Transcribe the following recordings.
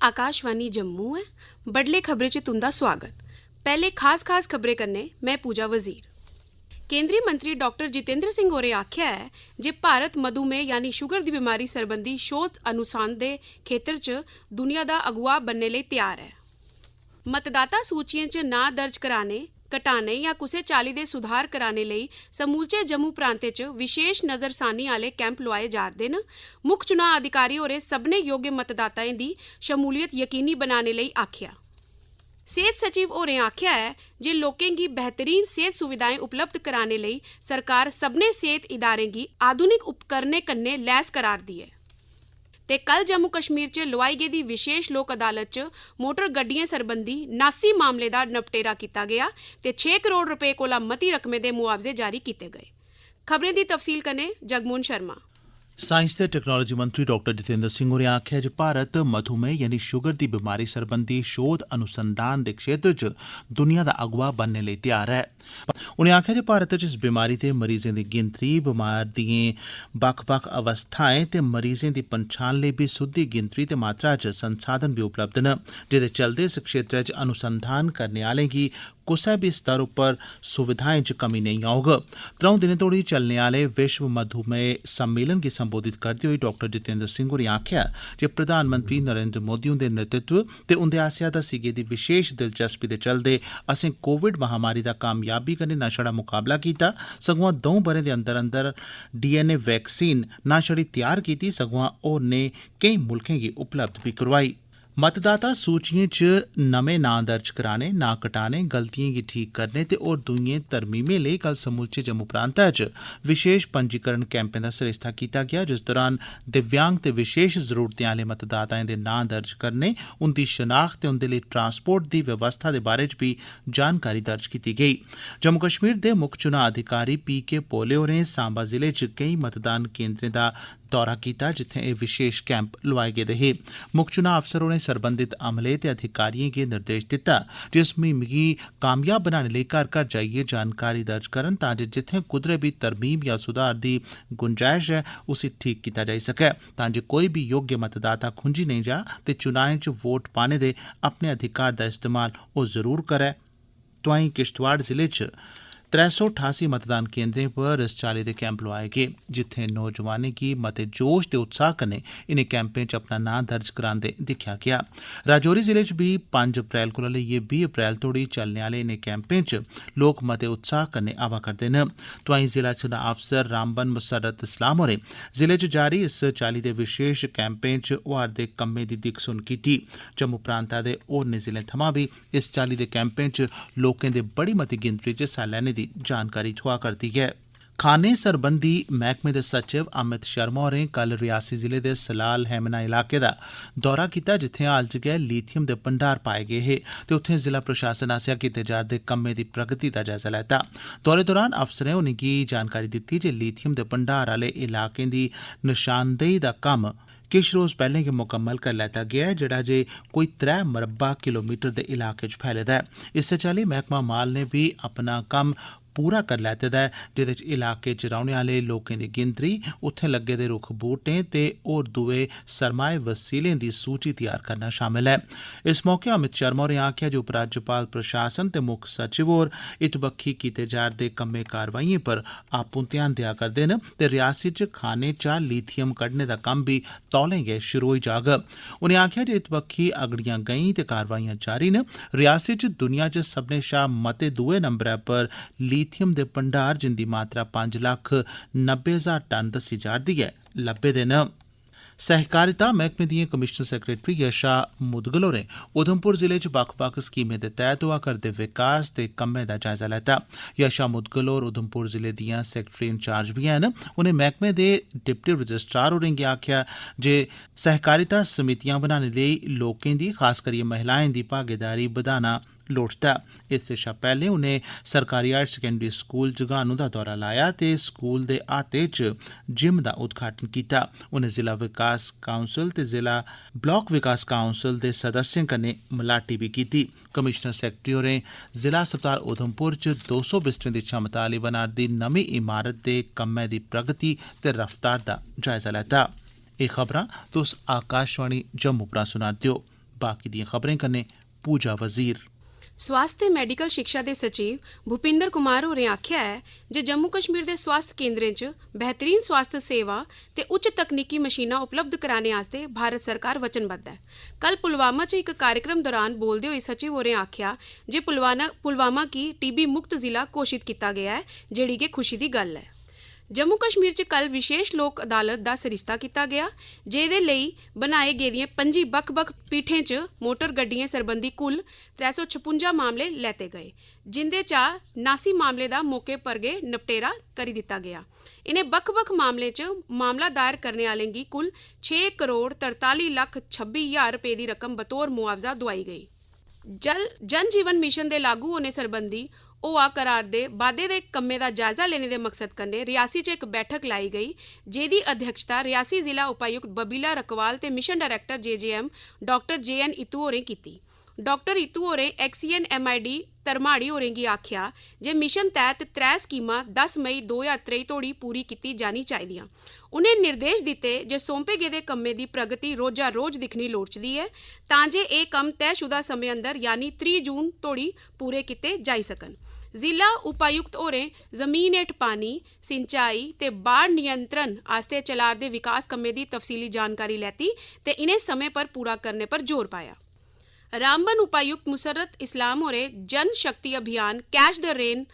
आकाशवाणी जम्मू है। बडले खबरें च तुंदा स्वागत। पहले खास खबरें कन्नै मैं पूजा वजीर। केंद्रीय मंत्री डॉक्टर जितेंद्र सिंह होरें आख्या है जे भारत मधुमेह यानी शुगर दी बीमारी सरबंधी शोध अनुसंधान दे खेतर च दुनिया दा अगुआ बनने लेई तैयार है। मतदाता सूचियें च नां दर्ज कराने, घटाने या कुसै चाली दे सुधार कराने लेई समूलचे जम्मू प्रांते च विशेष नज़रसानी आह्ले कैंप लोआए जा'रदे न। मुक्ख चुनाव अधिकारी होरें सभनें योग्य मतदाताएं दी शमूलियत यकीनी बनाने लेई आख्या। सेहत सचिव होरें आख्या है जे लोकें गी बेहतरीन सेहत सुविधाएं उपलब्ध कराने लेई सरकार सभनें सेहत इदारें गी आधुनिक उपकरणें कन्नै लैस करा'रदी है। ते कल जम्मू कश्मीर च लोआई गेदी विशेष लोक अदालत च मोटर गड्डियें सरबंधी 79 मामले दा नपटेरा कीता गया ते 6 करोड़ रुपए कोला मती रकमें दे मुआवजे जारी कीते गए। खबरें दी तफसील कन्नै जगमोहन शर्मा। साइंस ते टैक्नोलोजी मंत्री डॉक्टर जितेंद्र सिंह होरें आखेआ जे भारत मधुमेह यानी शुगर दी बीमारी सरबंधी शोध अनुसंधान दे क्षेत्र च दुनिया दा अगुआ बनने लेई तैयार है। उनें आखेआ जे भारत च इस बीमारी दे मरीजें दी गिनतरी, बमार दिएं बक्ख-बक्ख अवस्थाएं ते मरीजें दी पंछान लेई बी सुद्दी गिनतरी ते मात्रा च संसाधन बी उपलब्ध न, जेह्दे चलदे इस क्षेत्रै च अनुसंधान करने आह्लें गी कुसै बी स्तर उप्पर सुविधाएं च कमी नेईं औग। 3 दिनें तोड़ी चलने आह्ले विश्व मधुमेह सम्मेलन गी संबोधित करदे होई डॉक्टर जितेंद्र सिंह होरें आखेआ जे प्रधानमंत्री नरेंद्र मोदी हुंदे नेतृत्व ते उंदे आसेआ दस्सी गेदी विशेष दिलचस्पी दे चलदे असें कोविड महामारी दा कामयाबी कन्नै न छड़ा मुकाबला कीता, सगुआं 2 ब'रें दे अंदर अंदर DNA वैक्सीन न छड़ी तैयार कीती, सगुआं होरनें केईं मुल्खें गी उपलब्ध बी करोआई। मतदाता सूचियें च नमें नां दर्ज कराने, नां कटाने, गलतियें गी ठीक करने ते होर दुइयें तरमीमें लेई कल समूलचे जम्मू प्रांतै च विशेष पंजीकरण कैंपें दा सरिस्ता कीता गेआ, जिस दौरान दिव्यांग ते विशेष जरूरतें आह्ले मतदाताएं दे नां दर्ज करने, उंदी शनाख्त ते उंदे लेई ट्रांसपोर्ट दी व्यवस्था दे बारे च बी जानकारी दर्ज कीती गेई। जम्मू कश्मीर दे मुक्ख चुनाव अधिकारी PK पोले होरें सांबा जिले च केईं मतदान केंद्रें दा दौरा कीता, जित्थें एह् विशेष कैंप लोआए गेदे हे। मुक्ख चुनाव अफसर होरें सरबंधित अमले ते अधिकारिएं गी निर्देश दित्ता जे इस मुहिम गी कामयाब बनाने लेई घर घर जाइयै जानकारी दर्ज करन, तां जे जित्थें कुदरै बी तरमीम या सुधार दी गुंजाइश ऐ उसी ठीक कीता जाई सकै, तां जे कोई बी योग्य मतदाता खुंजी नेईं जा ते चुनाएं च वोट पाने दे अपने अधिकार दा इस्तेमाल ओह् जरूर करै। तोआईं किश्तवाड़ जिले च 388 मतदान केंद्रें पर इस चाल्ली दे कैंप लोआए गे, जित्थें नौजवानें गी मते जोश ते उत्साह कन्नै इनें कैंपें च अपना नां दर्ज करांदे दिक्खेआ गेआ। राजौरी जिले च बी 5 अप्रैल कोला लेइयै 20 अप्रैल तोड़ी चलने आह्ले इनें कैंपें च लोक मते उत्साह कन्नै आवा करदे न। तोआईं जिला चुनाव अफसर रामबन मुसर्रत इस्लाम होरें जिले च जारी इस चाल्ली दे विशेष कैंपें च होआ'रदे कम्में दी दिक्ख-सुन कीती। जम्मू प्रांता दे होरनें जिलें थमां बी इस चाल्ली दे कैंपें च लोकें दे बड़ी मती गिनतरी च हिस्सा लैने दी जानकारी थ्होआ करदी है। खाने सरबंधी मैह्कमे दे सचिव अमित शर्मा होरें कल रियासी जिले दे सलाल हैमना इलाके दा दौरा कीता, जित्थें हाल च गै लीथियम दे भंडार पाए गे हे ते उत्थें जिला प्रशासन आसेआ कीते जा'रदे कम्में दी प्रगति दा जायजा लैता। दौरे दौरान अफसरें उनेंगी जानकारी दित्ती जे लीथियम दे भंडार आह्ले इलाकें दी निशानदेही दा कम्म किश रोज़ पैह्लें गै मुकम्मल करी लैता गेआ ऐ, जेह्ड़ा जे कोई 3 मरबा किलोमीटर दे इलाके च फैले दा है। इस्सै चाल्ली मैह्कमा माल ने बी अपना कम्म पूरा करी लैते दा ऐ, जेह्दे च इलाके च रौह्ने आह्ले लोकें दी गिनतरी, उत्थें लग्गे दे रुक्ख बूह्टें ते होर दुए सरमाए वसीलें दी सूची तैयार करना शामिल ऐ। इस मौके अमित शर्मा होरें आखेआ जे उपराज्यपाल प्रशासन ते मुक्ख सचिव होर इत बक्खी कीते जा'रदे कम्में कारवाइयें पर आपूं ध्यान देआ करदे न ते रियासी च खाने चा लीथियम कड्ढने दा कम्म बी तौलें गै शुरू होई जाग। उनें आखेआ जे इत बक्खी अगड़ियां गईं ते कारवाइयां जारी न। रियासी च दुनिया च सभनें शा मते दुए नंबरै पर लीथियम दे भंडार, जिंदी मात्रा 5,90,000 टन दस्सी जा'रदी ऐ, लब्भे दे न। सहकारिता मैह्कमे दिएं कमिशनर सैक्रेटरी यशा मुदगल होरें उधमपुर जिले च बक्ख-बक्ख स्कीमें दे तैह्त होआ करदे विकास दे कम्में दा जायजा लैता। यशा मुदगल होर उधमपुर जिले दियां सैक्रेटरी इंचार्ज बी हैन। उनें मैह्कमे दे डिप्टी रजिस्ट्रार होरें गी आखेआ जे सहकारिता समितियां बनाने लेई लोकें दी, खास करियै महिलाएं दी भागीदारी बधाना लोड़चदा। इससे शा पैह्लें उनें सरकारी हायर सकैंडरी स्कूल जगानू दा दौरा लाया ते स्कूल दे अहाते च जिम दा उद्घाटन कीता। उनें जिला विकास काउंसल ते जिला ब्लॉक विकास काउंसल दे सदस्यें कन्नै मलाटी बी कीती। कमिशनर सैक्रेटरी होरें जिला अस्पताल उधमपुर च 200 बिस्तरें दी क्षमता आह्ली बना'रदी नमीं इमारत दे कम्मै दी प्रगति ते रफ्तार दा जायजा लैता। एह् खबरां तुस आकाशवाणी जम्मू परा सुना दे ओ। बाकी दियां खबरें कन्नै पूजा वजीर। स्वास्थ्य ते मैडिकल शिक्षा दे सचिव भूपिंदर कुमार होरें आख्या है जे जम्मू कश्मीर दे स्वास्थ्य केंद्रें च बेहतरीन स्वास्थ्य सेवा ते उच्च तकनीकी मशीनां उपलब्ध कराने आस्ते भारत सरकार वचनबद्ध है। कल पुलवामा च एक कार्यक्रम दौरान बोलदे होई सचिव होरें आख्या जे पुलवामा गी टीबी मुक्त जिला घोषित किया गया है, जेड़ी कि खुशी दी गल है। जम्मू कश्मीर च कल विशेष लोक अदालत का सरिस्ता किया गया, जेदे लई बनाए गेदियां 5 बक्ख-बक्ख पीठें च मोटर गड्डियां सरबंधी कुल 356 मामले लैते गए, जिंदे चा 79 मामले का मौके पर गै निपटेरा करी दिता गया। इन्हें बक्ख-बक्ख मामले च मामला दायर करने वालें गी कुल 6 करोड़ 43 लख 26 हज़ार रुपए की रकम बतौर मुआवजा दुआई गई। जन जीवन मिशन के लागू होने सरबंधी होआ करार दे बादे दे कम्मे दा जायजा लेने दे मकसद कन्नै रियासी च एक बैठक लाई गई, जेदी अध्यक्षता रियासी जिला उपायुक्त बबीला रकवाल ते mission director JJM doctor JN इतू होरें कीती। डॉक्टर इतू होरें XCN MID तरमाड़ी होरें गी आख्या जे मिशन तैह्त 3 स्कीमां 10 मई 2023 तोड़ी पूरी कीती जानी चाहिदियां। उनें निर्देश दिते जे सौंपे गेदे कम्मे दी प्रगति रोजा रोज दिक्खनी लोड़चदी है, तां जे एह कम्म तयशुदा समें अंदर यानी 30 जून तोड़ी पूरे कीते जाई सकन। जिला उपायुक्त होरें जमीन हेठ पानी, सिंचाई ते बाढ़ नियंत्रण आस्ते चला'रदे विकास कम्में दी तफसीली जानकारी लैती ते इन्हें समय पर पूरा करने पर जोर पाया। रामबन उपायुक्त मुसरत इस्लाम होरें जन शक्ति अभियान catch the rain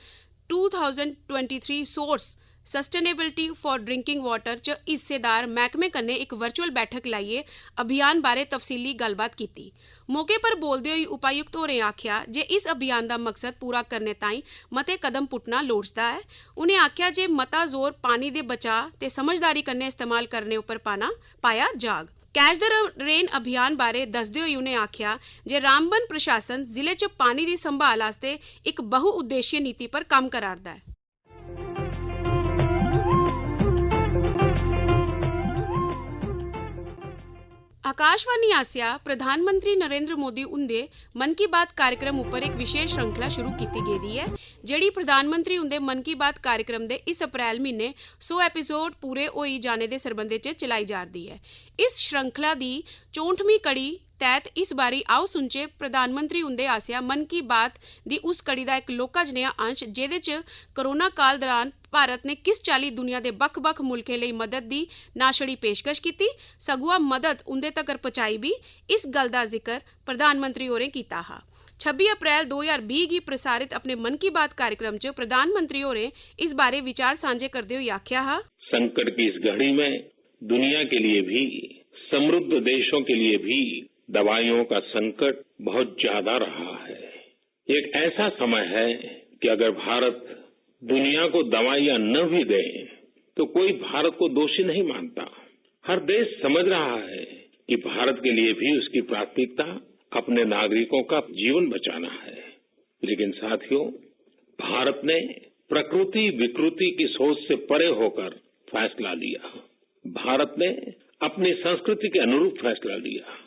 2023 source sustainability for drinking water च हिस्सेदार महकमे कन्नै एक वर्चुअल बैठक लाइयै अभियान बारे तफसीली गलबात कीती। मौके पर बोलदे होई उपायुक्त होरें आख्या जे इस अभियान दा मकसद पूरा करने ताईं मते कदम पुट्टना लोड़चदा है। उनें आख्या जे मता जोर पानी दे बचाव ते समझदारी कन्नै इस्तेमाल करने उप्पर पाया जाग। कैच द रेन अभियान बारे दसदे होई उनें आख्या जे रामबन प्रशासन जिले च पानी दी संभाल आस्ते एक बहुउद्देशीय नीति पर कम्म करा'रदा है। आकाशवाणी आसिया प्रधानमंत्री नरेंद्र मोदी उंदे मन की बात कार्यक्रम उपर एक विशेष श्रृंखला शुरू की गेदी है, जेड़ी प्रधानमंत्री उंदे मन की बात कार्यक्रम दे इस अप्रैल महीने 100 एपीसोड पूरे होई जाने दे सरबंधे च चलाई जारदी है। इस श्रृंखला दी 64वीं कड़ी तैह्त इस बारी आओ सुनचे प्रधानमंत्री उंदे आसिया मन की बात दी उस कड़ी दा एक लोका जनेहा अंश जेदे च कोरोना काल दौरान भारत ने किस चाली दुनिया के बक्ख-बक्ख मुल्कें लई मदद दी ना छड़ी पेशकश कीती, सगुआ मदद उंदे तगर पहुंचाई भी, इस गल दा जिक्र प्रधानमंत्री होरें कीता हा। 26 अप्रैल 2020 गी प्रसारित अपने मन की बात कार्यक्रम च प्रधानमंत्री होरें इस बारे विचार सांझे करदे होई आख्या हा, संकट की इस घड़ी में दुनिया के लिए भी, समृद्ध देशों के लिए भी दवाइयों का संकट बहुत ज्यादा रहा है। एक ऐसा समय है कि अगर भारत दुनिया को दवाइयां न भी दे तो कोई भारत को दोषी नहीं मानता। हर देश समझ रहा है कि भारत के लिए भी उसकी प्राथमिकता अपने नागरिकों का जीवन बचाना है। लेकिन साथियों, भारत ने प्रकृति विकृति की सोच से परे होकर फैसला लिया। भारत ने अपनी संस्कृति के अनुरूप फैसला लिया।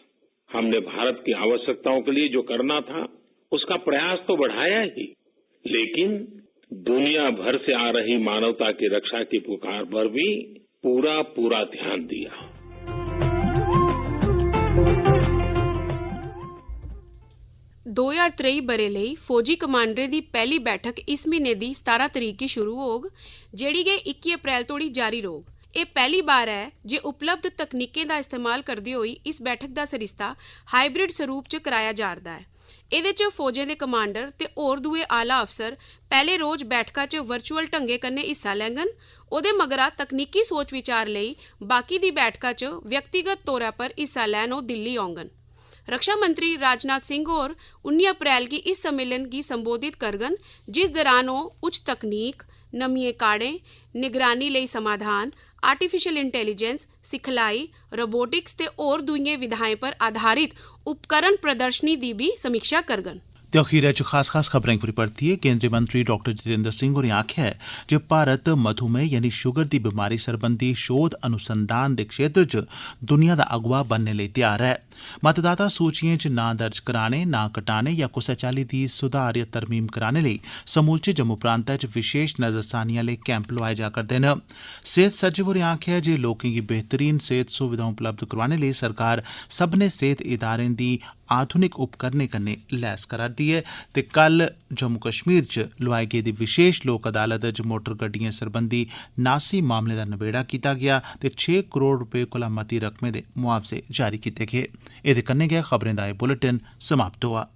हमने भारत की आवश्यकताओं के लिए जो करना था उसका प्रयास तो बढ़ाया ही, लेकिन दुनिया भर से आ रही मानवता की रक्षा की पुकार पर भी पूरा ध्यान दिया। 2023 बरे ਲਈ फौजी कमांडरें दी पहली बैठक इस महीने दी 17 तरीक गी शुरू होग, जेड़ी गे 21 अप्रैल तोड़ी जारी रहोग। ਇਹ पहली बार है जे उपलब्ध तकनीकें का इस्तेमाल करते हुए इस बैठक का सरिस्ता हाइब्रिड स्वरूप च कराया जारदा है। ਇਹਦੇ ਚ फौजें के कमांडर ते होर दुए आला अफसर पहले रोज बैठका च वर्चुअल ढंगे कन्नै हिस्सा लैंगन। ओदे मगरा तकनीकी सोच विचार लई बाकी दी बैठका च व्यक्तिगत तौरा पर हिस्सा लैन ओह् दिल्ली औंगन। रक्षा मंत्री राजनाथ सिंह होर 19 अप्रैल की इस सम्मेलन की संबोधित करगन, जिस दौरान ओह् उच्च तकनीक, नमिये काढ़ें, निगरानी लई समाधान, आर्टिफिशियल इंटैलीजेंस, सिखलाई, रोबोटिक्स ते होर दुईएं विधाएं पर आधारित उपकरण प्रदर्शनी की भी समीक्षा करगन। ते अखीरै च खास खबरें गी परतियै केंद्री मंत्री डॉक्टर जितेंद्र सिंह होरें आखेआ ऐ जे भारत मधुमेह यानी शुगर दी बमारी सरबंधी शोध अनुसंधान दे क्षेत्र च दुनिया दा अगुवा बनने लेई तैयार ऐ। मतदाता सूचियें च नां दर्ज कराने, नां कटाने या कुसै चाल्ली दी सुधार या तरमीम कराने लेई समूलचे जम्मू प्रांतै च विशेष नजरसानी आह्ले कैंप लोआए जा करदे न। सेहत सचिव होरें आखेआ जे लोकें गी बेहतरीन सेहत सुविधां उपलब्ध करोआने लेई सरकार सब्भनें सेहत इदारें दी आधुनिक उपकरणें कन्नै लैस करा'रदी ऐ ते कल जम्मू कश्मीर च लोआई गेदी विशेष लोक अदालत च मोटर गड्डिएं सरबंधी 79 मामलें दा नबेड़ा कीता गेआ ते 6 करोड़ रपेऽ कोला मती रकमें दे मुआवजे जारी कीते गे। एह्दे कन्नै गै खबरें दा एह् बुलेटिन समाप्त होआ।